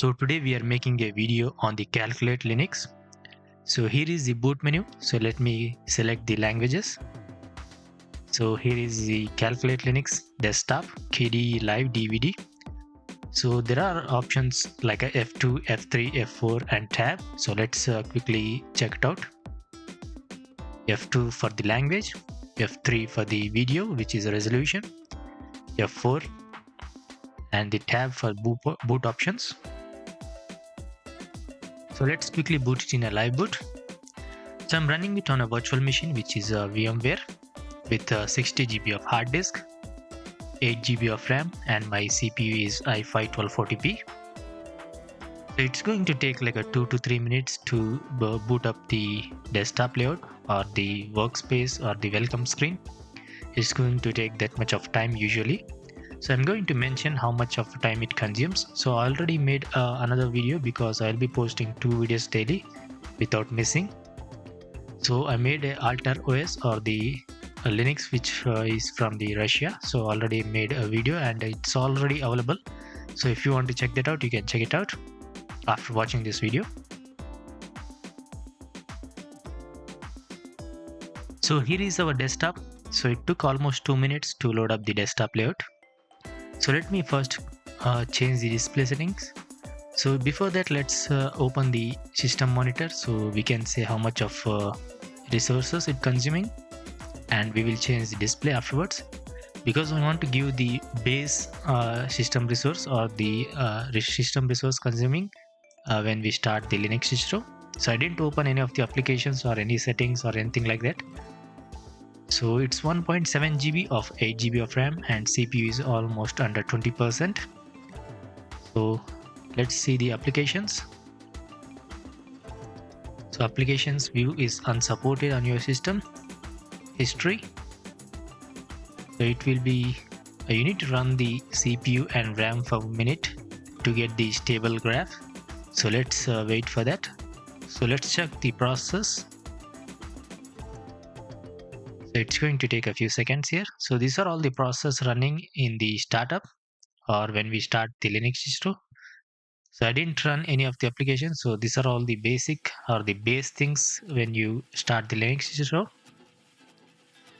So today we are making a video on the Calculate Linux. So here is the boot menu. So let me select the languages. So here is the Calculate Linux desktop KDE live DVD. So there are options like a F2, F3, F4 and tab. So let's quickly check it out. F2 for the language, F3 for the video, which is a resolution, F4 and the tab for boot options. So let's quickly boot it in a live boot. So I'm running it on a virtual machine, which is a VMware with 60 GB of hard disk, 8 GB of RAM, and my CPU is i5 1240p. So it's going to take like a 2 to 3 minutes to boot up the desktop layout or the workspace or the welcome screen. It's going to take that much of time usually. So I'm going to mention how much of time it consumes. So I already made another video because I'll be posting 2 videos daily without missing. So I made a Alter OS or the Linux which is from the Russia. So already made a video and it's already available. So if you want to check that out, you can check it out after watching this video. So here is our desktop. So it took almost 2 minutes to load up the desktop layout. So let me first change the display settings. So before that, let's open the system monitor so we can say how much of resources it's consuming, and we will change the display afterwards because we want to give the base system resource or the system resource consuming when we start the Linux distro. So I didn't open any of the applications or any settings or anything like that. So it's 1.7 GB of 8 GB of RAM and CPU is almost under 20%. So let's see the applications. So applications view is unsupported on your system. History. So it will be, you need to run the CPU and RAM for a minute to get the stable graph. So let's wait for that. So let's check the process. So it's going to take a few seconds here. So these are all the process running in the startup or when we start the Linux distro. So I didn't run any of the applications. So these are all the basic or the base things when you start the Linux distro.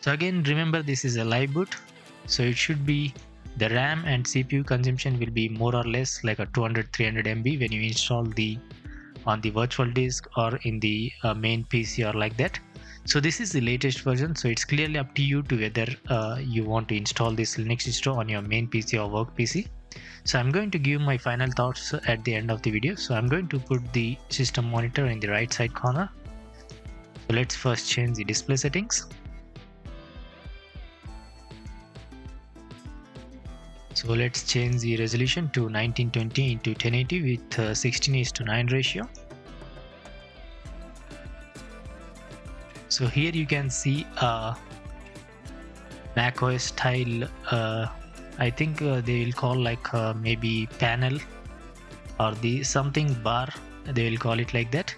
So again, remember this is a live boot. So it should be the RAM and CPU consumption will be more or less like a 200-300 MB when you install on the virtual disk or in the main PC or like that. So this is the latest version. So it's clearly up to you to whether you want to install this Linux distro on your main PC or work PC. So I'm going to give my final thoughts at the end of the video. So I'm going to put the system monitor in the right side corner. So let's first change the display settings. So let's change the resolution to 1920 into 1080 with 16:9 ratio. So here you can see Mac OS style, I think they will call like maybe panel or the something bar, they will call it like that.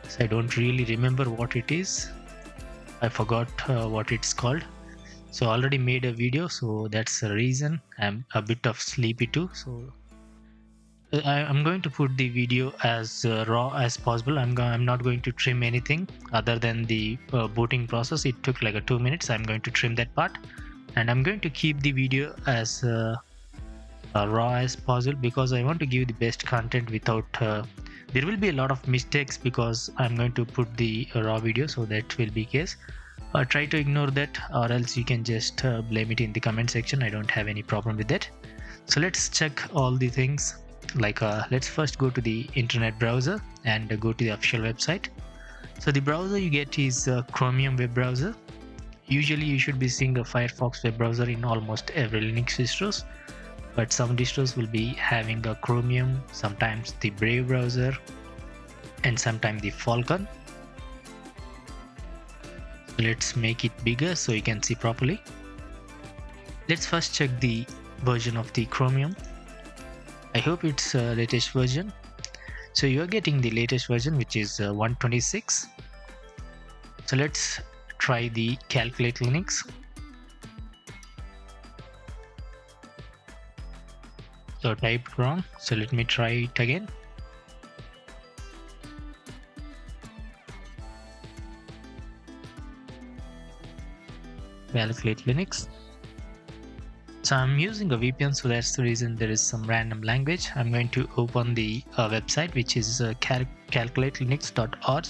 So I don't really remember what it is. I forgot what it's called. So I already made a video, so that's the reason I'm a bit of sleepy too. So I'm going to put the video as raw as possible. I'm not going to trim anything other than the booting process. It took like 2 minutes. I'm going to trim that part, and I'm going to keep the video as raw as possible because I want to give the best content without there will be a lot of mistakes because I'm going to put the raw video, so that will be case. Try to ignore that, or else you can just blame it in the comment section. I don't have any problem with that. So let's check all the things. Like let's first go to the internet browser and go to the official website. So the browser you get is Chromium web browser. Usually you should be seeing a Firefox web browser in almost every Linux distros, but some distros will be having a Chromium, sometimes the Brave browser, and sometimes the Falcon. So let's make it bigger so you can see properly. Let's first check the version of the Chromium. I hope it's latest version. So you're getting the latest version, which is 126. So let's try the Calculate Linux. So typed wrong, so let me try it again. calculate Linux. So I'm using a VPN, so that's the reason there is some random language. I'm going to open the website, which is calculatelinux.org.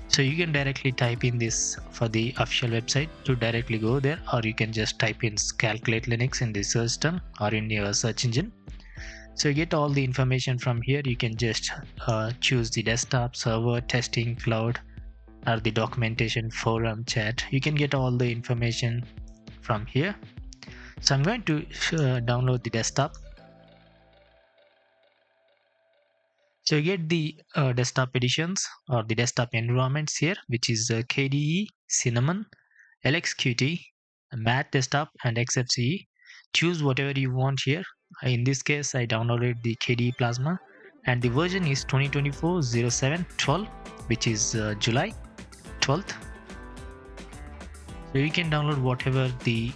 So you can directly type in this for the official website to directly go there, or you can just type in calculate Linux in the search term or in your search engine. So you get all the information from here. You can just choose the desktop, server, testing, cloud, or the documentation, forum, chat. You can get all the information from here. So I'm going to download the desktop. So you get the desktop editions or the desktop environments here, which is KDE, Cinnamon, LXQt, Math Desktop, and Xfce. Choose whatever you want here. In this case, I downloaded the KDE Plasma, and the version is 2024-07-12, which is July 12th. So you can download whatever the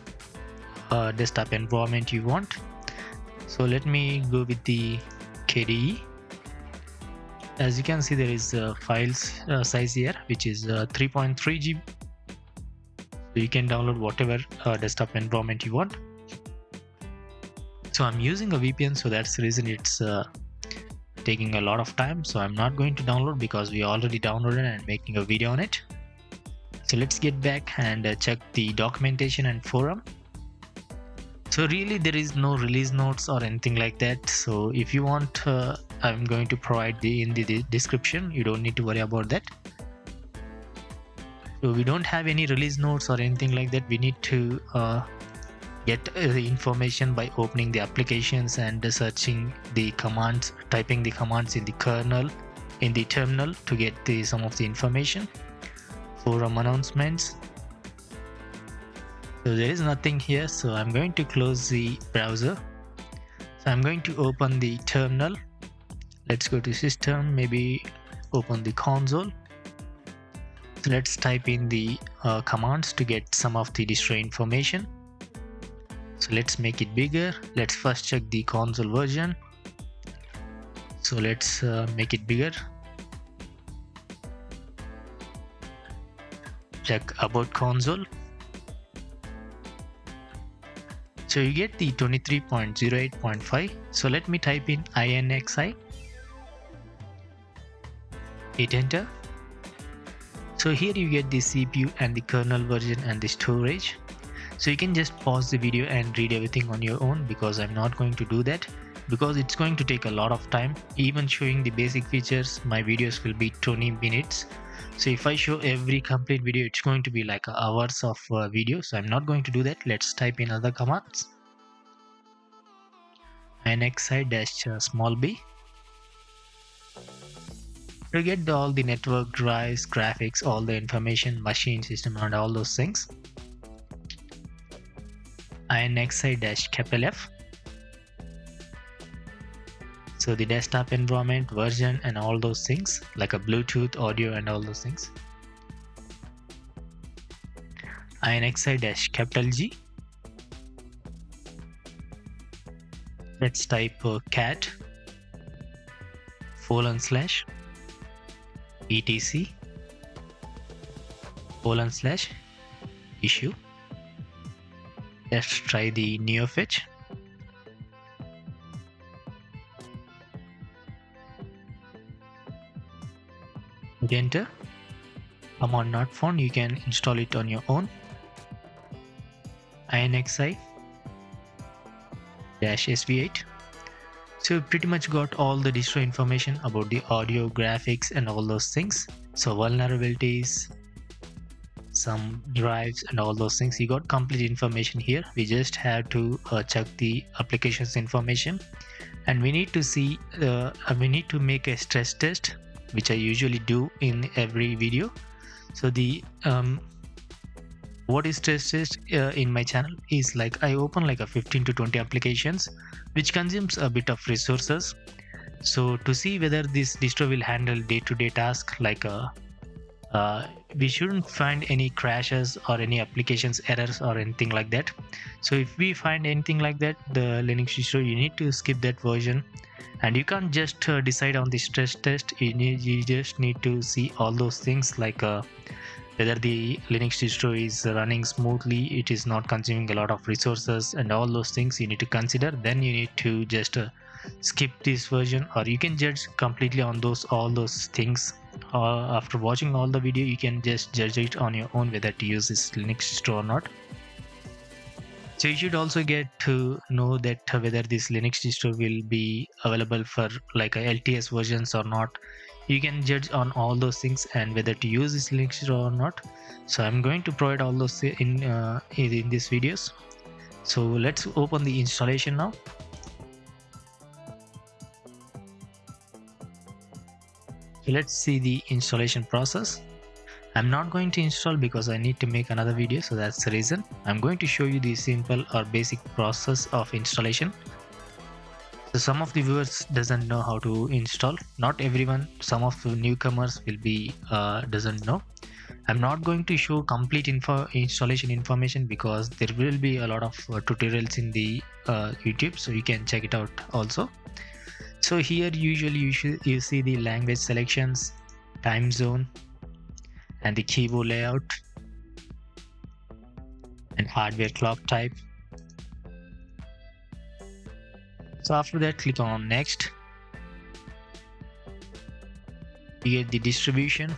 desktop environment you want. So let me go with the KDE. As you can see, there is a file size here, which is 3.3 GB. So you can download whatever desktop environment you want. So I'm using a VPN, so that's the reason it's taking a lot of time. So I'm not going to download because we already downloaded and making a video on it. So let's get back and check the documentation and forum. So really there is no release notes or anything like that. So if you want, I'm going to provide in the description. You don't need to worry about that. So we don't have any release notes or anything like that. We need to get the information by opening the applications and searching the commands, typing the commands in the kernel, in the terminal to get some of the information. Forum announcements. So there is nothing here, so I'm going to close the browser. So I'm going to open the terminal. Let's go to system, maybe open the console. So let's type in the commands to get some of the distro information. So let's make it bigger. Let's first check the console version. So let's make it bigger. Check about console. So you get the 23.08.5. So let me type in INXI. Hit enter. So here you get the CPU and the kernel version and the storage. So you can just pause the video and read everything on your own, because I'm not going to do that because it's going to take a lot of time. Even showing the basic features, my videos will be 20 minutes. So if I show every complete video, it's going to be like hours of video. So I'm not going to do that. Let's type in other commands. INXI -b. To get all the network drives, graphics, all the information, machine system, and all those things. INXI-F. So the desktop environment, version, and all those things, like a Bluetooth, audio, and all those things. INXI-G. Let's type cat /etc/issue. Let's try the neofetch. Hit enter. Command not found. You can install it on your own. INXI-SV8. So pretty much got all the distro information about the audio, graphics, and all those things. So vulnerabilities, some drives, and all those things. You got complete information here. We just have to check the applications information, and we need to see we need to make a stress test, which I usually do in every video. So the what is stress test in my channel is like I open like a 15 to 20 applications, which consumes a bit of resources. So to see whether this distro will handle day-to-day tasks, like we shouldn't find any crashes or any applications errors or anything like that. So if we find anything like that, the Linux distro, you need to skip that version, and you can't just decide on the stress test. You just need to see all those things, like whether the Linux distro is running smoothly, it is not consuming a lot of resources, and all those things you need to consider. Then you need to just skip this version, or you can judge completely on all those things. After watching all the video, you can just judge it on your own whether to use this Linux distro or not. So you should also get to know that whether this Linux distro will be available for like a LTS versions or not. You can judge on all those things and whether to use this Linux distro or not. So I'm going to provide all those in these videos. So let's open the installation now. So let's see the installation process. I'm not going to install because I need to make another video, so that's the reason. I'm going to show you the simple or basic process of installation. So some of the viewers doesn't know how to install. Not everyone, some of the newcomers will be doesn't know. I'm not going to show complete installation information because there will be a lot of tutorials in the YouTube, so you can check it out also. So here usually you see the language selections, time zone, and the keyboard layout, and hardware clock type. So after that, click on next. You get the distribution.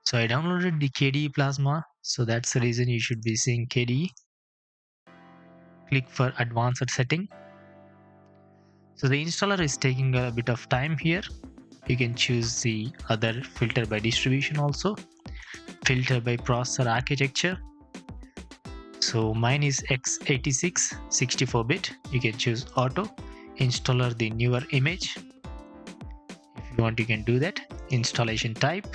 So I downloaded the KDE Plasma, so that's the reason you should be seeing KDE. Click for advanced setting. So the installer is taking a bit of time here. You can choose the other filter by distribution also, filter by processor architecture. So mine is x86 64-bit. You can choose auto, installer the newer image. If you want, you can do that. Installation type.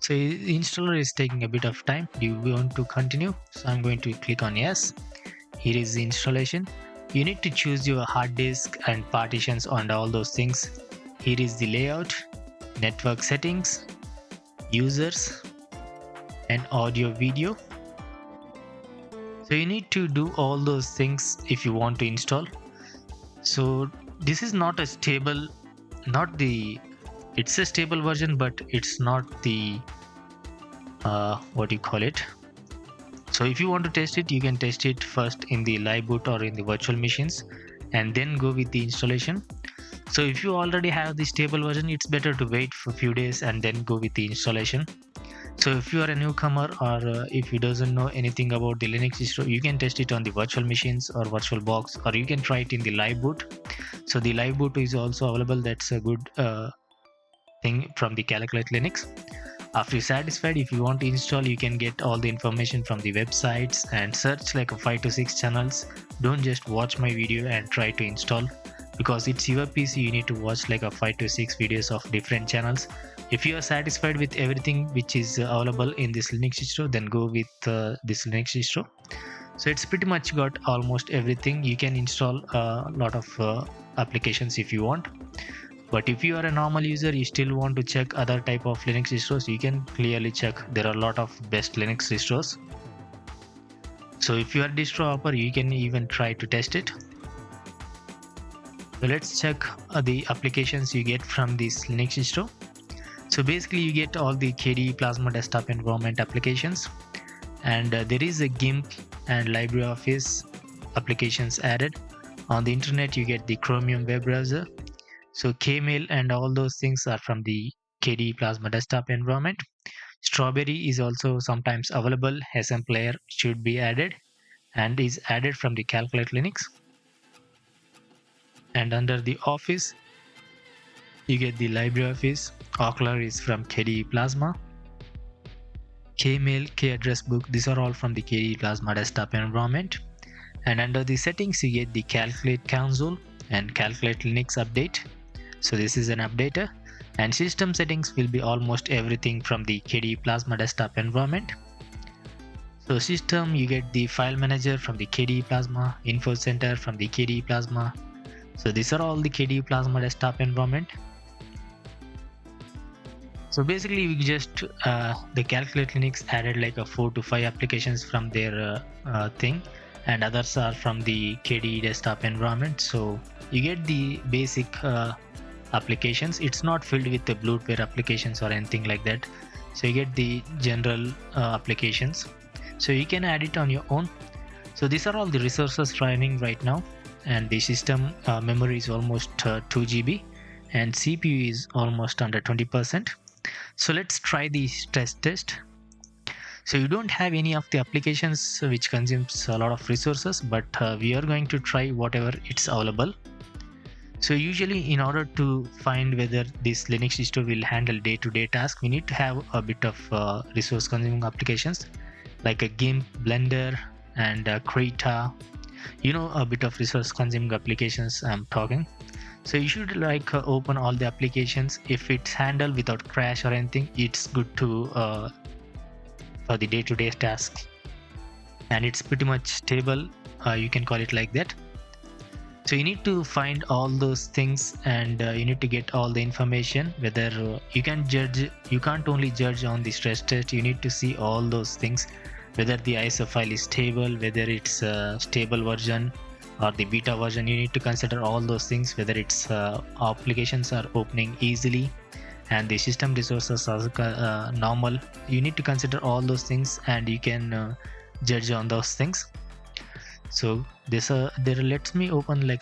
So the installer is taking a bit of time. Do you want to continue? So I'm going to click on yes. Here is the installation. You need to choose your hard disk and partitions and all those things. Here is the layout, network settings, users, and audio video. So you need to do all those things if you want to install. So this is not a stable, it's a stable version, but it's not the what do you call it. So if you want to test it, you can test it first in the live boot or in the virtual machines and then go with the installation. So if you already have the stable version, it's better to wait for a few days and then go with the installation. So if you are a newcomer or if you doesn't know anything about the Linux distro, you can test it on the virtual machines or virtual box, or you can try it in the live boot. So the live boot is also available. That's a good thing from the CL-lxc. After you're satisfied, if you want to install, you can get all the information from the websites and search like 5 to 6 channels. Don't just watch my video and try to install, because it's your PC. You need to watch like 5 to 6 videos of different channels. If you are satisfied with everything which is available in this Linux distro, then go with this Linux distro. So it's pretty much got almost everything. You can install a lot of applications if you want. But if you are a normal user, you still want to check other type of Linux distros, you can clearly check. There are a lot of best Linux distros. So if you are a distro hopper, you can even try to test it. So let's check the applications you get from this Linux distro. So basically you get all the KDE Plasma desktop environment applications, and there is a GIMP and LibreOffice applications added. On the internet you get the Chromium web browser. So Kmail and all those things are from the KDE Plasma desktop environment. Strawberry is also sometimes available. SM player should be added and is added from the CL-lxc. And under the Office, you get the LibreOffice. Ocular is from KDE Plasma. Kmail, K-address book, these are all from the KDE Plasma desktop environment. And under the settings, you get the Calculate console and Calculate Linux update. So this is an updater. And system settings will be almost everything from the KDE Plasma desktop environment. So system, you get the file manager from the KDE Plasma, info center from the KDE Plasma. So these are all the KDE Plasma desktop environment. So basically we just the Calculate Linux added like 4 to 5 applications from their thing, and others are from the KDE desktop environment. So you get the basic applications. It's not filled with the bloatware applications or anything like that. So you get the general applications. So you can add it on your own. So these are all the resources running right now, and the system memory is almost 2 GB, and CPU is almost under 20%. So let's try the stress test. So you don't have any of the applications which consumes a lot of resources, but we are going to try whatever it's available. So usually in order to find whether this Linux distro will handle day-to-day tasks, we need to have a bit of resource consuming applications like a GIMP, Blender, and Krita. A bit of resource consuming applications I'm talking. So you should open all the applications. If it's handled without crash or anything, it's good to for the day-to-day tasks, and it's pretty much stable. You can call it like that. So you need to find all those things, and you need to get all the information. Whether you can't only judge on the stress test. You need to see all those things, whether the ISO file is stable, whether it's a stable version or the beta version. You need to consider all those things, whether it's applications are opening easily and the system resources are normal. You need to consider all those things, and you can judge on those things. So there lets me open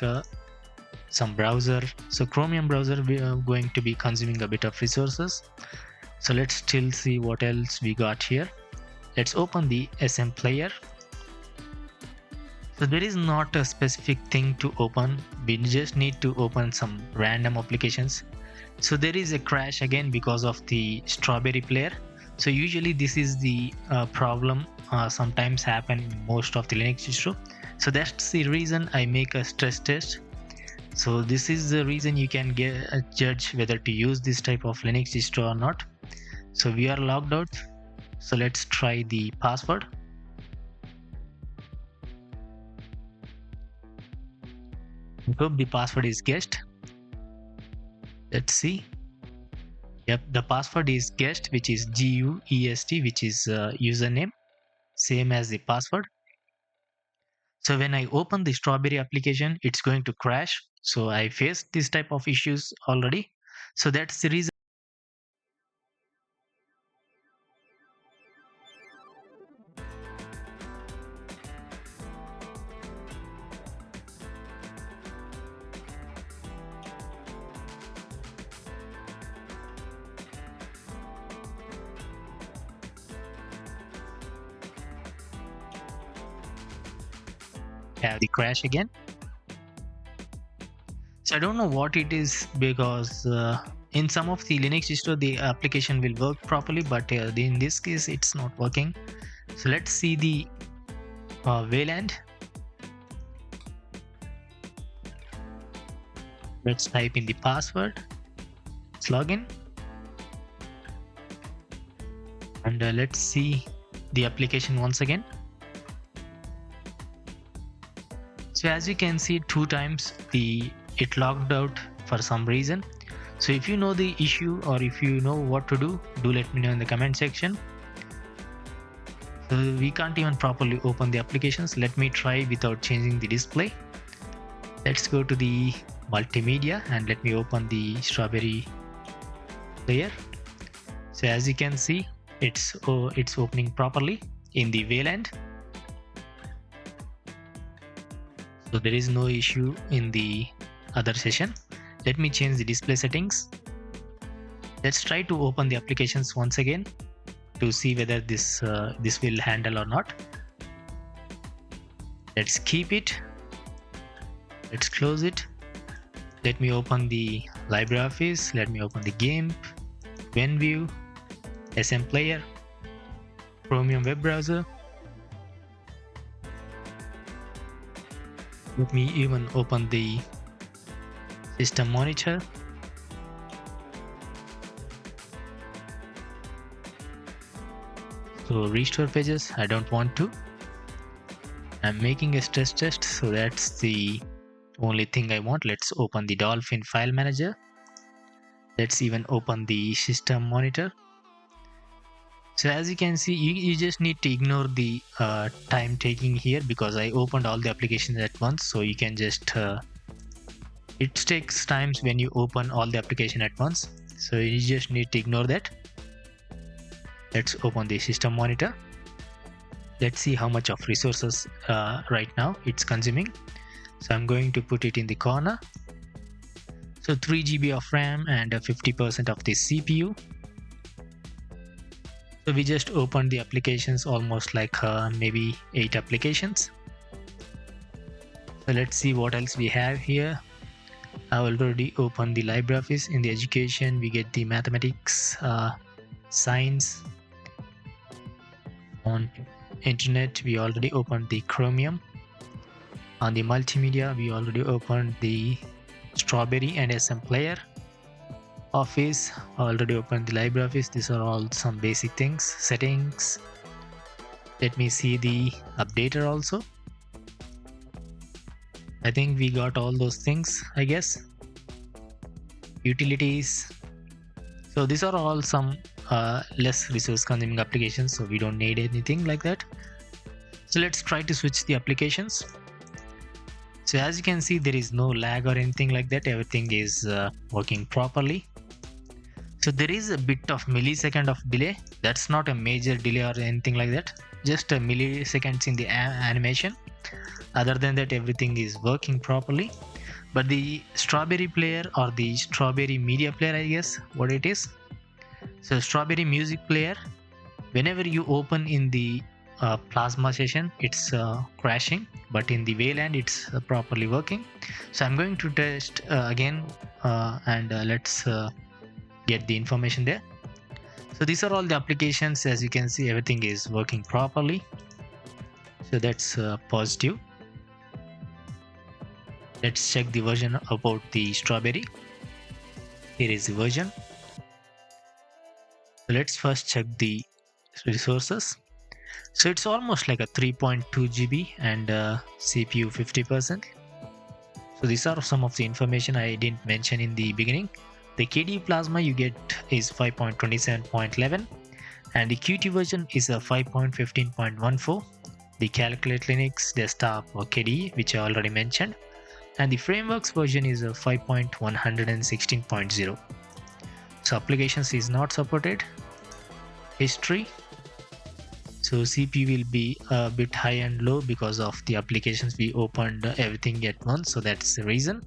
some browser. So Chromium browser, we are going to be consuming a bit of resources. So let's still see what else we got here. Let's open the SM player. So there is not a specific thing to open. We just need to open some random applications. So there is a crash again because of the Strawberry player. So usually this is the problem sometimes happen in most of the Linux distro. So that's the reason I make a stress test. So this is the reason you can judge whether to use this type of Linux distro or not. So we are logged out. So let's try the password. I hope the password is guessed. Let's see. Yep, the password is guessed, which is GUEST, which is username, same as the password. So when I open the Strawberry application, it's going to crash. So I faced this type of issues already. So that's the reason. Have the crash again. So I don't know what it is, because in some of the Linux distro the application will work properly, but in this case it's not working. So let's see the Wayland. Let's type in the password. Let's log in, and let's see the application once again. So as you can see, 2 times it logged out for some reason. So if you know the issue, or if you know what to do let me know in the comment section. So we can't even properly open the applications. Let me try without changing the display. Let's go to the multimedia and let me open the Strawberry player. So as you can see, it's opening properly in the Wayland. So there is no issue in the other session. Let me change the display settings. Let's try to open the applications once again to see whether this will handle or not. Let's keep it. Let's close it. Let me open the LibreOffice. Let me open the GIMP, WinView, SM player, Chromium web browser. Let me even open the system monitor. So restore pages, I don't want to. I'm making a stress test, so that's the only thing I want. Let's open the Dolphin file manager. Let's even open the system monitor. So as you can see, you just need to ignore the time taking here, because I opened all the applications at once. So you can just it takes times when you open all the application at once, so you just need to ignore that. Let's open the system monitor. Let's see how much of resources right now it's consuming. So I'm going to put it in the corner. So 3 GB of RAM and 50% of the CPU. So we just opened the applications, almost like maybe 8 applications. So let's see what else we have here. I already opened the LibreOffice. In the education, we get the mathematics, science. On internet, we already opened the Chromium. On the multimedia, we already opened the Strawberry and SM Player. Office, already opened the LibreOffice. These are all some basic things. Settings. Let me see the updater also. I think we got all those things, I guess. Utilities. So these are all some less resource consuming applications, so we don't need anything like that. So let's try to switch the applications. So as you can see, there is no lag or anything like that. Everything is working properly. So there is a bit of millisecond of delay. That's not a major delay or anything like that. Just a milliseconds in the animation. Other than that, everything is working properly. But the Strawberry player, or the Strawberry media player, I guess what it is. So Strawberry music player, whenever you open in the Plasma session, it's crashing, but in the Wayland it's properly working. So I'm going to test again, and let's get the information there. So these are all the applications. As you can see, everything is working properly, so that's positive. Let's check the version about the Strawberry. Here is the version. So let's first check the resources. So it's almost like a 3.2 GB and CPU 50%. So these are some of the information I didn't mention in the beginning. The KDE Plasma you get is 5.27.11 and the Qt version is a 5.15.14. The cl-lxc desktop or KDE, which I already mentioned, and the frameworks version is a 5.116.0. So applications is not supported. History. So CPU will be a bit high and low because of the applications we opened everything at once, so that's the reason.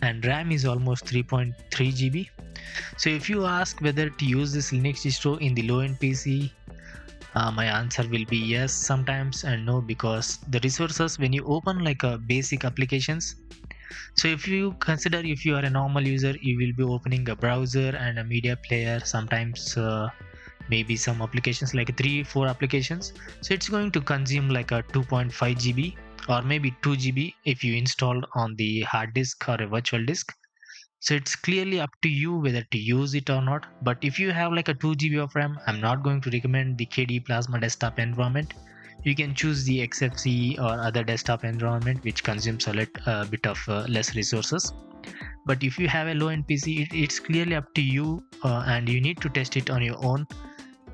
And RAM is almost 3.3 GB. So if you ask whether to use this Linux distro in the low-end PC, my answer will be yes sometimes and no, because the resources when you open like a basic applications, so if you consider if you are a normal user, you will be opening a browser and a media player, sometimes maybe some applications like 3-4 applications, so it's going to consume like a 2.5 GB or maybe 2 GB if you install on the hard disk or a virtual disk. So it's clearly up to you whether to use it or not. But if you have like a 2 GB of RAM, I'm not going to recommend the KDE Plasma desktop environment. You can choose the Xfce or other desktop environment which consumes a bit of less resources. But if you have a low-end PC, it's clearly up to you and you need to test it on your own.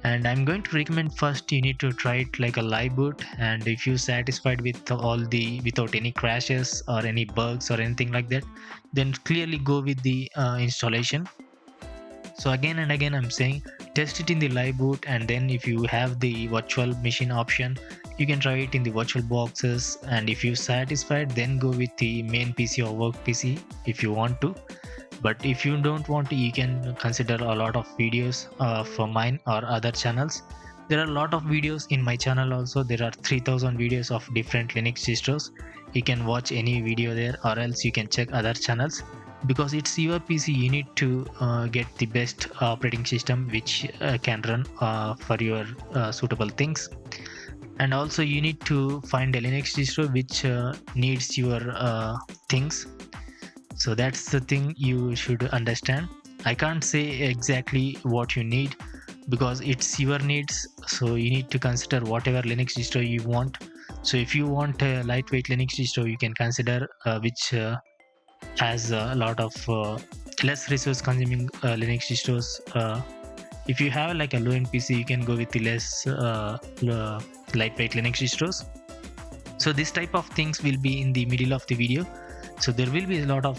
And I'm going to recommend first you need to try it like a live boot, and if you're satisfied with without any crashes or any bugs or anything like that, then clearly go with the installation. So again and again I'm saying test it in the live boot, and then if you have the virtual machine option, you can try it in the virtual boxes, and if you're satisfied then go with the main PC or work PC if you want to. But if you don't want to, you can consider a lot of videos for mine or other channels. There are a lot of videos in my channel also. There are 3000 videos of different Linux distros. You can watch any video there, or else you can check other channels. Because it's your PC, you need to get the best operating system which can run for your suitable things. And also you need to find a Linux distro which needs your things. So that's the thing you should understand. I can't say exactly what you need because it's your needs. So you need to consider whatever Linux distro you want. So if you want a lightweight Linux distro, you can consider which has a lot of less resource consuming Linux distros. If you have like a low-end PC, you can go with the less lightweight Linux distros. So this type of things will be in the middle of the video. So there will be a lot of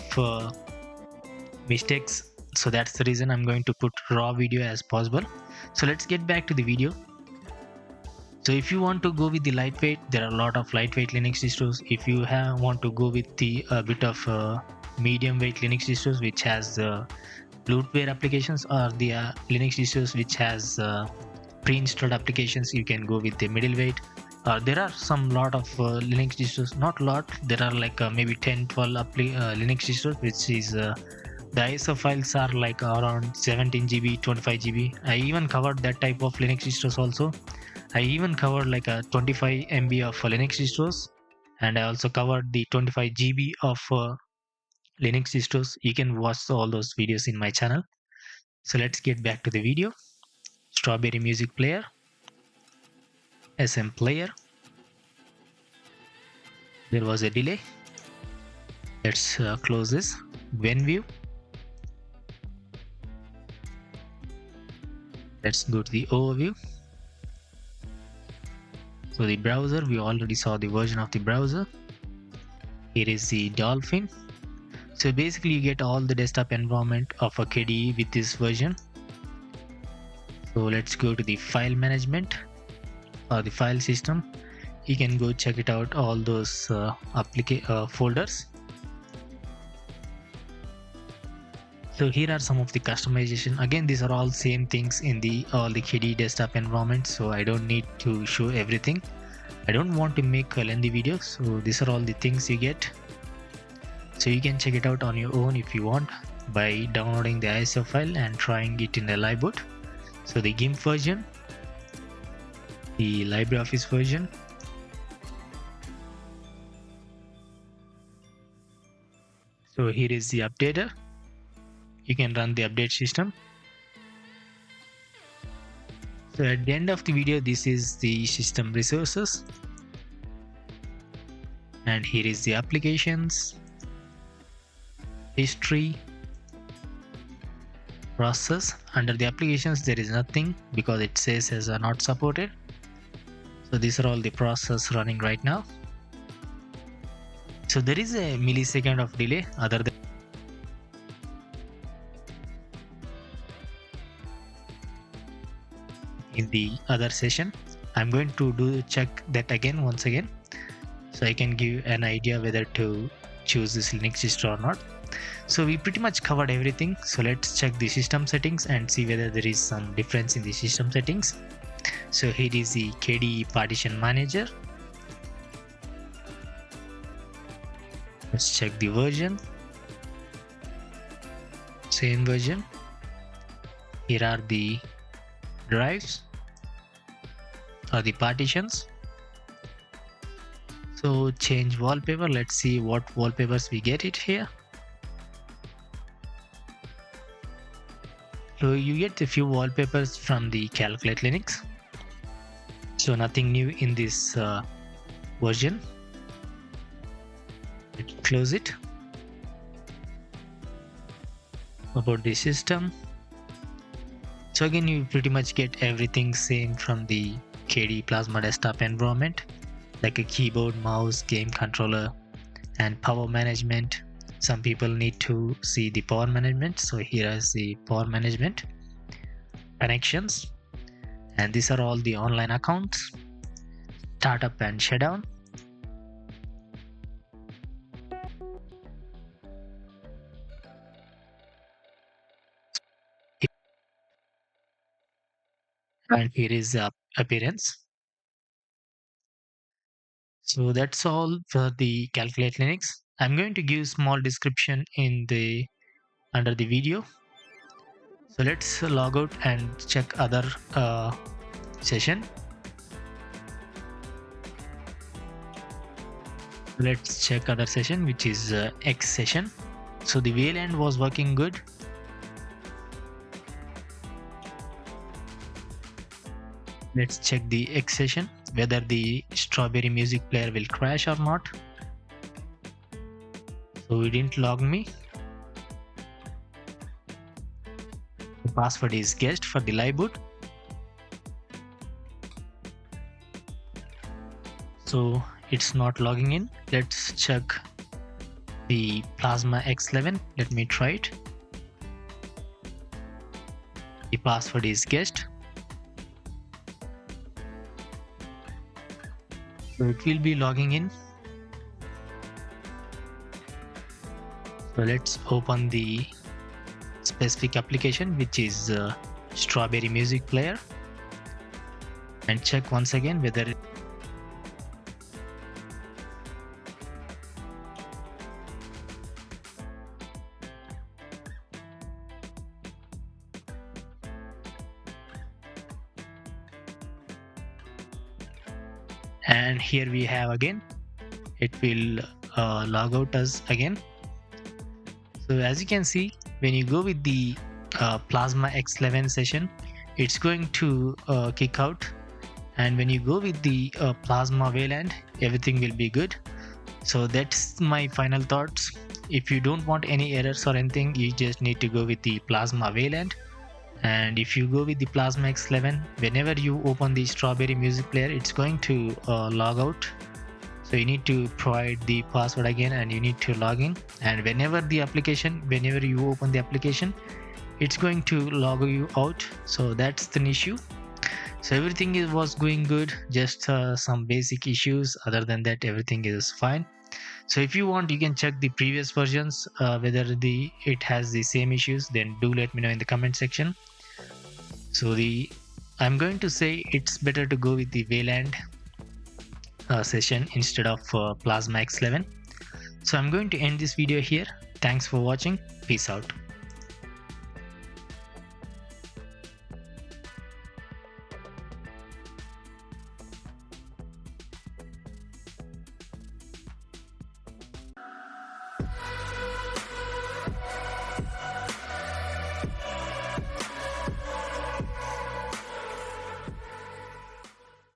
mistakes. So that's the reason I'm going to put raw video as possible. So let's get back to the video. So if you want to go with the lightweight, there are a lot of lightweight Linux distros. If you want to go with the bit of medium weight Linux distros which has bloatware applications, or the Linux distros which has pre-installed applications, you can go with the middleweight. There are some lot of Linux distros, not a lot, there are like maybe 10-12 Linux distros which is the ISO files are like around 17 GB, 25 GB. I even covered that type of Linux distros also. I even covered like a 25 MB of Linux distros, and I also covered the 25 GB of Linux distros. You can watch all those videos in my channel. So let's get back to the video. Strawberry music player, SM player. There was a delay. Let's close this. When view. Let's go to the overview. So the browser, we already saw the version of the browser. Here is the Dolphin. So basically you get all the desktop environment of a KDE with this version. So let's go to the file management or the file system. You can go check it out, all those folders. So here are some of the customization. Again, these are all same things in all the KDE desktop environment, so I don't need to show everything. I don't want to make a lengthy video, so these are all the things you get. So you can check it out on your own if you want by downloading the ISO file and trying it in a live boot. So the GIMP version, the LibreOffice version, so here is the updater. You can run the update system. So at the end of the video, this is the system resources, and here is the applications, history, process. Under the applications there is nothing because it says as not supported. So these are all the process running right now. So there is a millisecond of delay other than in the other session. I'm going to check that again once again, so I can give an idea whether to choose this Linux distro or not. So we pretty much covered everything. So let's check the system settings and see whether there is some difference in the system settings. So here is the KDE partition manager. Let's check the version. Same version. Here are the drives or the partitions. So change wallpaper. Let's see what wallpapers we get it here. So you get a few wallpapers from the Calculate Linux. So nothing new in this version. Let's close it. About the system. So again, you pretty much get everything same from the KDE Plasma desktop environment, like a keyboard, mouse, game controller, and power management. Some people need to see the power management, so here is the power management, connections, and these are all the online accounts, startup and shutdown. And here is the appearance. So that's all for the Calculate Linux. I'm going to give small description in the under the video. So let's log out and check other session. Let's check other session, which is X session. So the VLAN was working good. Let's check the X session, whether the Strawberry music player will crash or not. So it didn't log me. The password is guessed for the live boot. So it's not logging in. Let's check the Plasma X11. Let me try it. The password is guessed. So it will be logging in. So let's open the specific application, which is Strawberry Music Player, and check once again whether and here we have again, it will log out us again. So as you can see, when you go with the Plasma X11 session, it's going to kick out, and when you go with the Plasma Wayland, everything will be good. So that's my final thoughts. If you don't want any errors or anything, you just need to go with the Plasma Wayland. And if you go with the Plasma X11, whenever you open the Strawberry Music Player, it's going to log out. So you need to provide the password again, and you need to log in. And whenever you open the application, it's going to log you out. So that's the issue. So everything was going good, just some basic issues. Other than that, everything is fine. So if you want, you can check the previous versions, whether it has the same issues. Then do let me know in the comment section. So I'm going to say it's better to go with the Wayland session instead of Plasma X11. So I'm going to end this video here. Thanks for watching. Peace out.